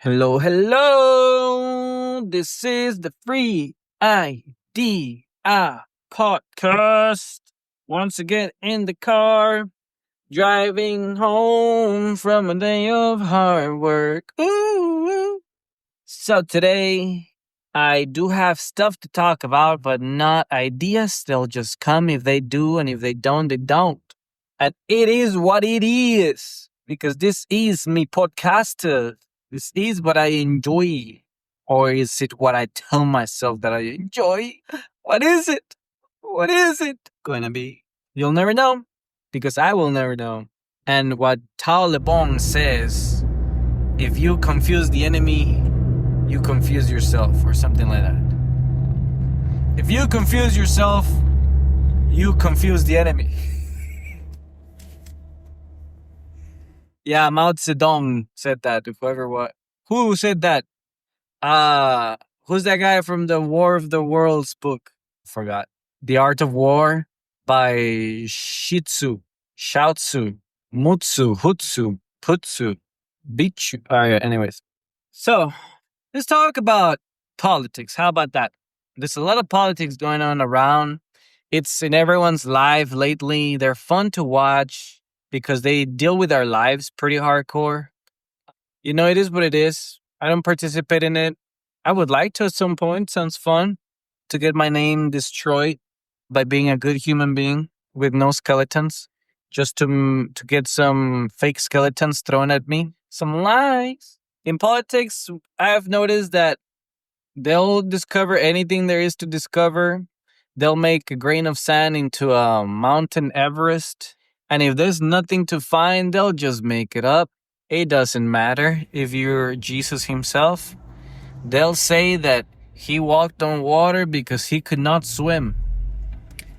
Hello, hello. This is the Free Idea podcast. Once again in the car, driving home from a day of hard work. Ooh. So today, I do have stuff to talk about, but not ideas. They'll just come if they do, and if they don't, they don't. And it is what it is, because this is me podcaster. This is what I enjoy. Or is it what I tell myself that I enjoy? What is it? What is it going to be? You'll never know, because I will never know. And what Tao Lebong says, if you confuse the enemy, you confuse yourself, or something like that. If you confuse yourself, you confuse the enemy. Yeah, Mao Zedong said that. Who said that? Who's that guy from the War of the Worlds book? Forgot. The Art of War by Shaotsu, Mutsu, Hutsu, Putsu, Bichu. Anyways. So, let's talk about politics. How about that? There's a lot of politics going on around. It's in everyone's life lately. They're fun to watch because they deal with our lives pretty hardcore. It is what it is. I don't participate in it. I would like to at some point. Sounds fun to get my name destroyed by being a good human being with no skeletons, just to get some fake skeletons thrown at me. Some lies. In politics, I have noticed that they'll discover anything there is to discover. They'll make a grain of sand into a Mountain Everest. And if there's nothing to find, they'll just make it up. It doesn't matter if you're Jesus himself. They'll say that he walked on water because he could not swim.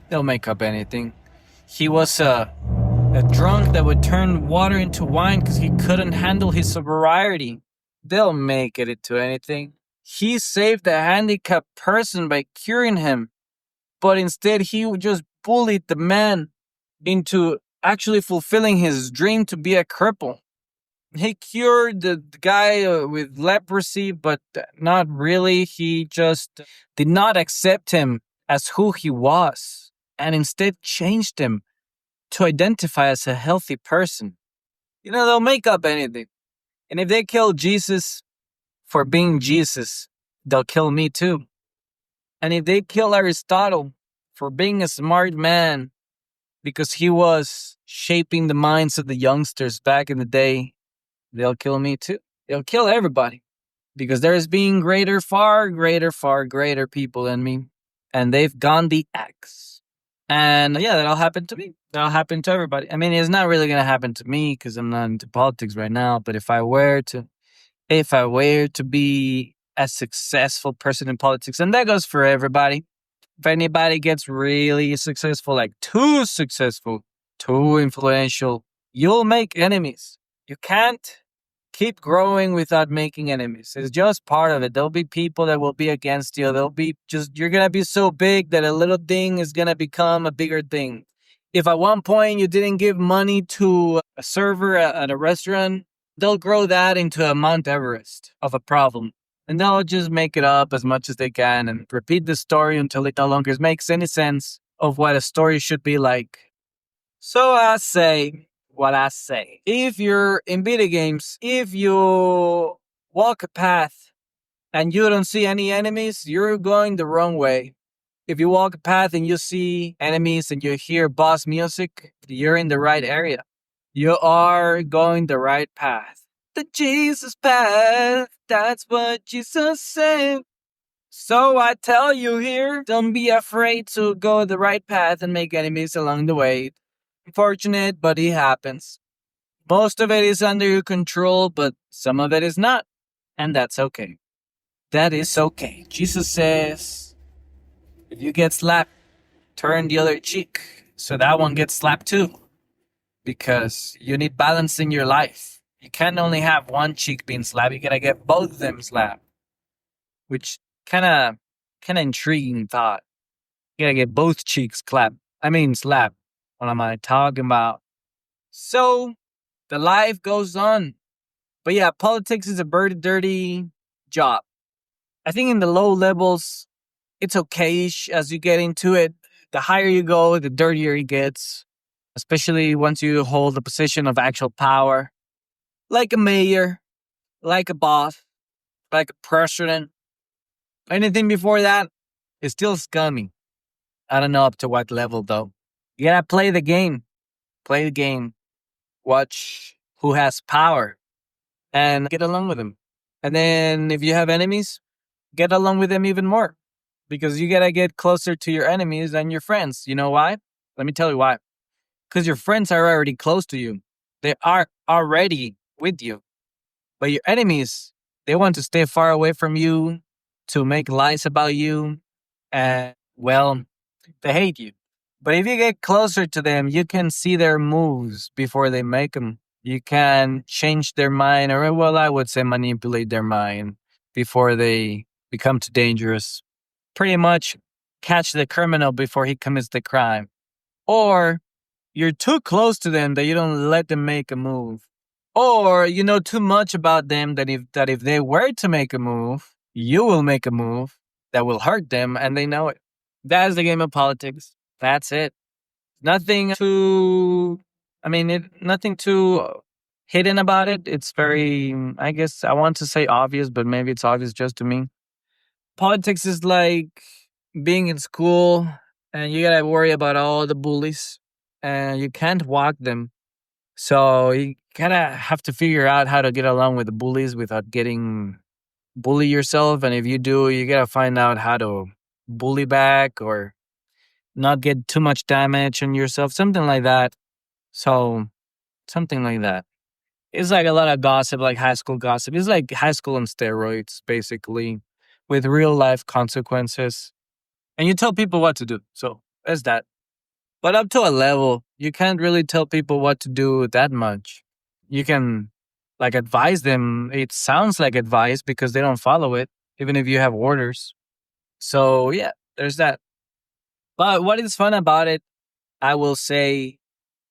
They'll make up anything. He was a drunk that would turn water into wine because he couldn't handle his sobriety. They'll make it into anything. He saved a handicapped person by curing him, but instead he just bullied the man into actually fulfilling his dream to be a cripple. He cured the guy with leprosy, but not really. He just did not accept him as who he was, and instead changed him to identify as a healthy person. They'll make up anything. And if they kill Jesus for being Jesus, they'll kill me too. And if they kill Aristotle for being a smart man because he was shaping the minds of the youngsters back in the day, they'll kill me too. They'll kill everybody because there's being far greater people than me. And they've gone the axe. And yeah, that'll happen to me. That'll happen to everybody. I mean, it's not really going to happen to me because I'm not into politics right now. But if I were to be a successful person in politics, and that goes for everybody. If anybody gets really successful, like too successful, too influential, you'll make enemies. You can't keep growing without making enemies. It's just part of it. There'll be people that will be against you. You're going to be so big that a little thing is going to become a bigger thing. If at one point you didn't give money to a server at a restaurant, they'll grow that into a Mount Everest of a problem. And they'll just make it up as much as they can and repeat the story until it no longer makes any sense of what a story should be like. So I say what I say. If you're in video games, if you walk a path and you don't see any enemies, you're going the wrong way. If you walk a path and you see enemies and you hear boss music, you're in the right area. You are going the right path. The Jesus path, that's what Jesus said. So I tell you here, don't be afraid to go the right path and make enemies along the way. Unfortunate, but it happens. Most of it is under your control, but some of it is not. And that's okay. That is okay. Jesus says, if you get slapped, turn the other cheek so that one gets slapped too. Because you need balance in your life. You can't only have one cheek being slapped. You gotta get both of them slapped. Which kind of intriguing thought. You gotta get both cheeks slapped. What am I talking about? So, the life goes on. But yeah, politics is a very dirty job. I think in the low levels, it's okayish as you get into it. The higher you go, the dirtier it gets, especially once you hold the position of actual power, like a mayor, like a boss, like a president. Anything before that is still scummy. I don't know up to what level though. You gotta play the game. Play the game. Watch who has power and get along with them. And then if you have enemies, get along with them even more because you gotta get closer to your enemies than your friends. You know why? Let me tell you why. Because your friends are already close to you, they are already with you. But your enemies, they want to stay far away from you to make lies about you. And well, they hate you. But if you get closer to them, you can see their moves before they make them. You can change their mind, or well, I would say manipulate their mind before they become too dangerous. Pretty much catch the criminal before he commits the crime. Or you're too close to them that you don't let them make a move. Or you know too much about them that if they were to make a move, you will make a move that will hurt them and they know it. That's the game of politics. That's it. Nothing too nothing too hidden about it. It's very I guess I want to say obvious, but maybe it's obvious just to me. Politics is like being in school and you gotta worry about all the bullies and you can't walk them. So you kind of have to figure out how to get along with the bullies without getting bully yourself. And if you do, you gotta find out how to bully back or not get too much damage on yourself, something like that. So something like that. It's like a lot of gossip, like high school gossip. It's like high school on steroids, basically, with real life consequences. And you tell people what to do. So that's that. But up to a level, you can't really tell people what to do that much. You can like advise them. It sounds like advice because they don't follow it, even if you have orders. So yeah, there's that. But what is fun about it, I will say,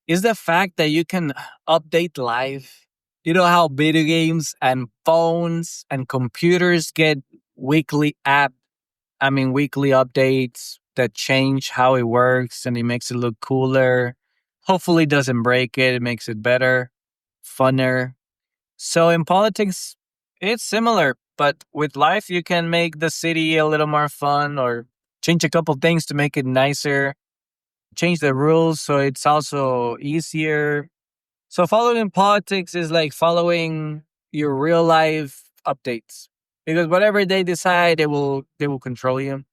is the fact that you can update life. You know how video games and phones and computers get weekly weekly updates that change how it works and it makes it look cooler. Hopefully, it doesn't break it. It makes it better, funner. So in politics, it's similar, but with life, you can make the city a little more fun or change a couple things to make it nicer, change the rules so it's also easier. So following politics is like following your real life updates because whatever they decide, they will control you.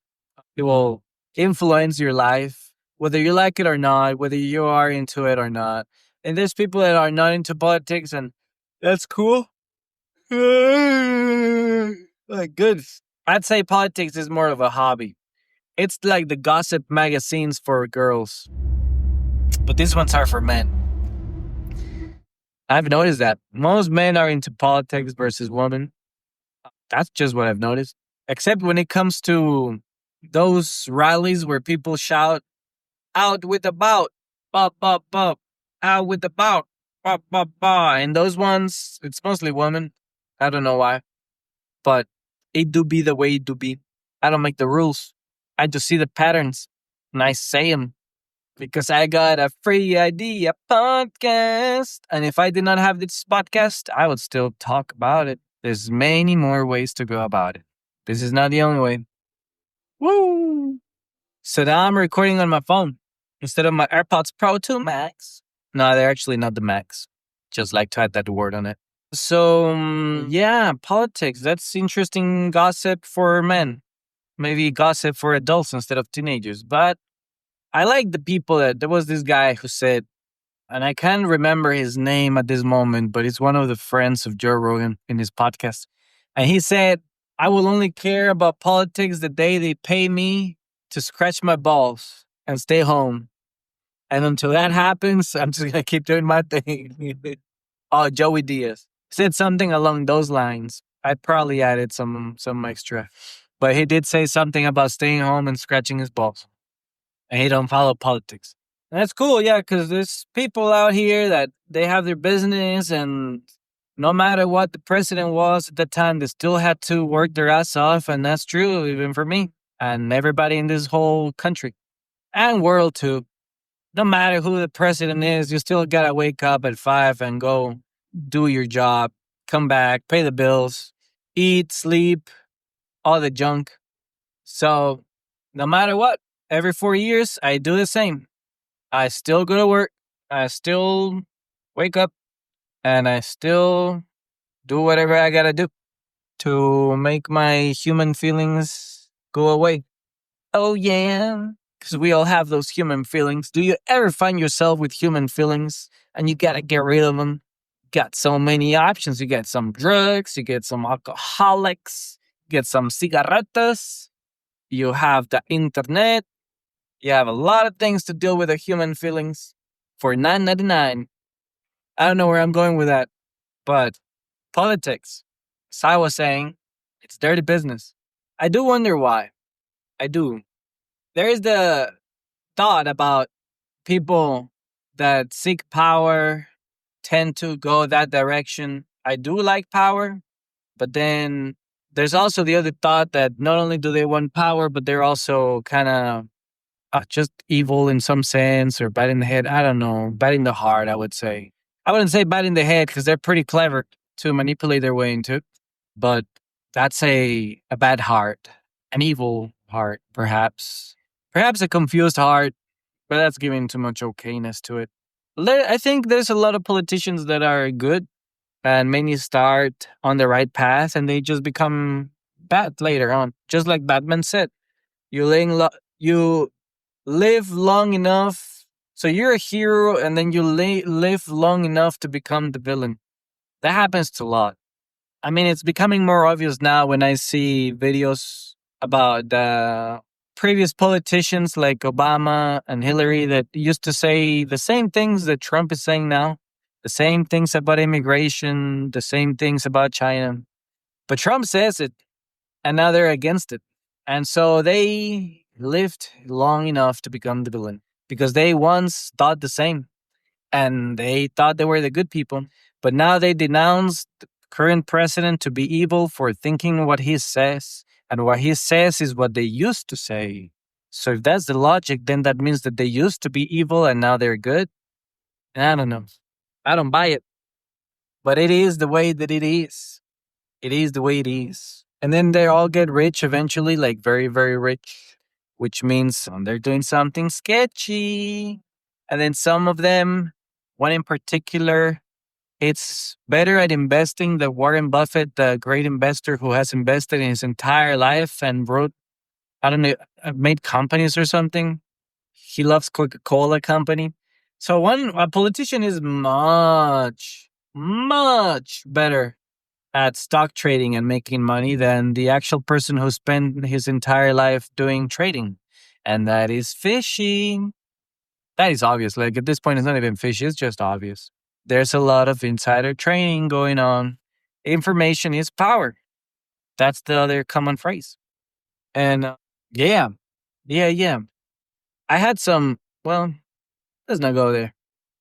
It will influence your life, whether you like it or not, whether you are into it or not. And there's people that are not into politics, and that's cool. Like, good. I'd say politics is more of a hobby. It's like the gossip magazines for girls, but these ones are for men. I've noticed that most men are into politics versus women. That's just what I've noticed. Except when it comes to those rallies where people shout, out with the bout, bop, bop, bop, out with the bout, bop, bop, bop. And those ones, it's mostly women. I don't know why, but it do be the way it do be. I don't make the rules. I just see the patterns and I say them because I got a free idea podcast. And if I did not have this podcast, I would still talk about it. There's many more ways to go about it. This is not the only way. Woo! So now I'm recording on my phone instead of my AirPods Pro 2 Max. No, they're actually not the Max. Just like to add that word on it. So, yeah, politics. That's interesting gossip for men. Maybe gossip for adults instead of teenagers. But I like the people that there was this guy who said, and I can't remember his name at this moment, but it's one of the friends of Joe Rogan in his podcast. And he said, I will only care about politics the day they pay me to scratch my balls and stay home. And until that happens, I'm just going to keep doing my thing. Oh, Joey Diaz said something along those lines. I probably added some extra. But he did say something about staying home and scratching his balls. And he don't follow politics. And that's cool, yeah, because there's people out here that they have their business and No matter what the president was at the time, they still had to work their ass off. And that's true even for me and everybody in this whole country and world too. No matter who the president is, you still gotta wake up at 5 and go do your job, come back, pay the bills, eat, sleep, all the junk. So, no matter what, every 4 years, I do the same. I still go to work, I still wake up, and I still do whatever I gotta do to make my human feelings go away. Oh, yeah. Because we all have those human feelings. Do you ever find yourself with human feelings and you gotta get rid of them? Got so many options. You get some drugs, you get some alcoholics, you get some cigarettes, you have the internet, you have a lot of things to deal with the human feelings for 9.99. I don't know where I'm going with that, but politics, as I was saying, it's dirty business. I do wonder why. I do. There is the thought about people that seek power tend to go that direction. I do like power, but then there's also the other thought that not only do they want power, but they're also kind of just evil in some sense or bad in the head. I don't know. Bad in the heart, I would say. I wouldn't say bad in the head because they're pretty clever to manipulate their way into it, but that's a bad heart, an evil heart, perhaps. Perhaps a confused heart, but that's giving too much okayness to it. I think there's a lot of politicians that are good and many start on the right path and they just become bad later on. Just like Batman said, you live long enough. So you're a hero and then you live long enough to become the villain. That happens to a lot. I mean, it's becoming more obvious now when I see videos about previous politicians like Obama and Hillary that used to say the same things that Trump is saying now, the same things about immigration, the same things about China. But Trump says it, and now they're against it. And so they lived long enough to become the villain because they once thought the same and they thought they were the good people. But now they denounce the current president to be evil for thinking what he says. And what he says is what they used to say. So if that's the logic, then that means that they used to be evil and now they're good. I don't know. I don't buy it. But it is the way that it is. It is the way it is. And then they all get rich eventually, like very, very rich, which means they're doing something sketchy. And then some of them, one in particular, it's better at investing than Warren Buffett, the great investor who has invested in his entire life and wrote, I don't know, made companies or something. He loves Coca-Cola company. So a politician is much, much better at stock trading and making money than the actual person who spent his entire life doing trading. And that is fishy. That is obvious. Like at this point, it's not even fishy, it's just obvious. There's a lot of insider trading going on. Information is power. That's the other common phrase. And yeah, yeah. I had some, well, let's not go there.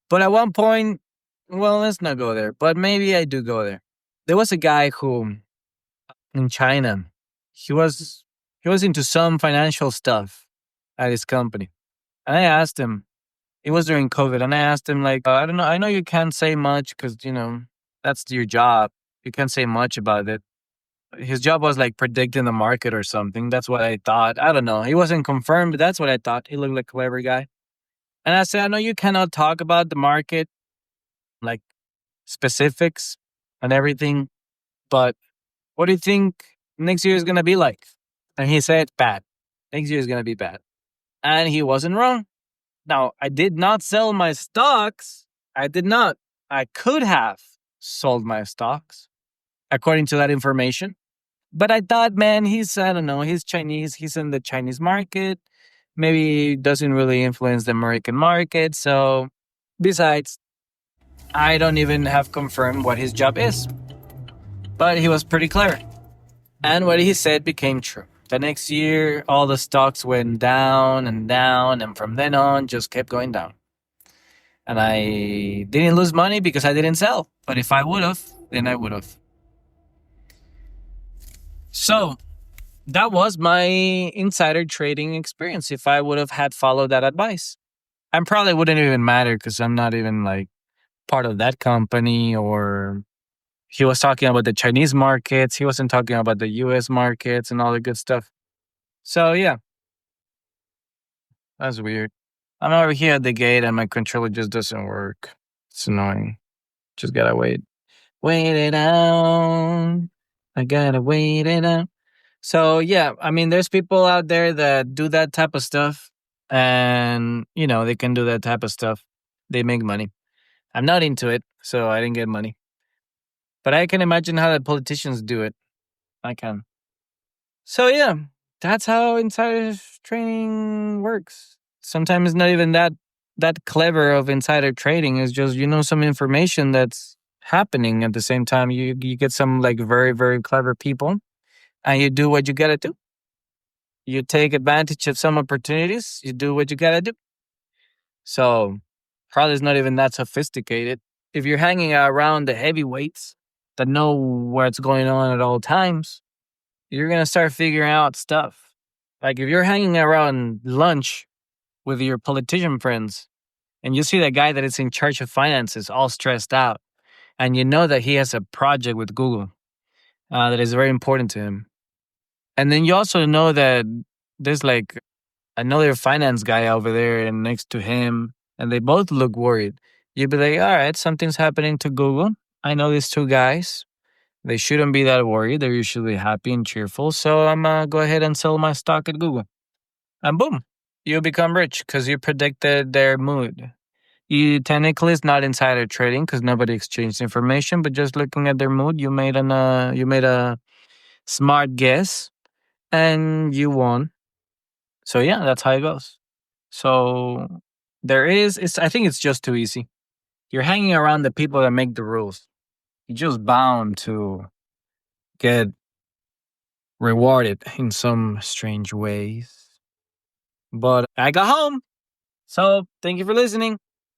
But at one point, well, let's not go there. But maybe I do go there. There was a guy who in China, he was into some financial stuff at his company. And I asked him, it was during COVID, and I asked him, like, I don't know, I know you can't say much because, that's your job. You can't say much about it. His job was like predicting the market or something. That's what I thought. I don't know. He wasn't confirmed, but that's what I thought. He looked like a clever guy. And I said, I know you cannot talk about the market, like specifics and everything, but what do you think next year is going to be like? And he said, bad. Next year is going to be bad. And he wasn't wrong. Now, I did not sell my stocks. I did not. I could have sold my stocks according to that information. But I thought, man, I don't know, he's Chinese. He's in the Chinese market. Maybe doesn't really influence the American market. So, besides, I don't even have confirmed what his job is. But he was pretty clever. And what he said became true. The next year, all the stocks went down, and from then on, just kept going down. And I didn't lose money because I didn't sell. But if I would have, then I would have. So that was my insider trading experience. If I would have had followed that advice, I probably wouldn't even matter because I'm not even like part of that company. Or he was talking about the Chinese markets. He wasn't talking about the US markets and all the good stuff. So yeah, that's weird. I'm over here at the gate and my controller just doesn't work. It's annoying. Just gotta wait. Wait it out. I gotta wait it out. So yeah, I mean, there's people out there that do that type of stuff, and they can do that type of stuff. They make money. I'm not into it, so I didn't get money. But I can imagine how the politicians do it. I can. So yeah, that's how insider trading works. Sometimes it's not even that clever of insider trading. It's just some information that's happening at the same time. You get some like very very clever people, and you do what you gotta do. You take advantage of some opportunities. You do what you gotta do. So probably it's not even that sophisticated. If you're hanging around the heavyweights that know what's going on at all times, you're gonna start figuring out stuff. Like if you're hanging around lunch with your politician friends and you see that guy that is in charge of finances all stressed out, and you know that he has a project with Google that is very important to him. And then you also know that there's like another finance guy over there and next to him, and they both look worried. You'd be like, all right, something's happening to Google. I know these two guys. They shouldn't be that worried. They're usually happy and cheerful. So I'm going to go ahead and sell my stock at Google. And boom, you become rich because you predicted their mood. You technically it's not insider trading because nobody exchanged information, but just looking at their mood, you made a smart guess and you won. So yeah, that's how it goes. So I think it's just too easy. You're hanging around the people that make the rules. You're just bound to get rewarded in some strange ways. But I got home. So thank you for listening.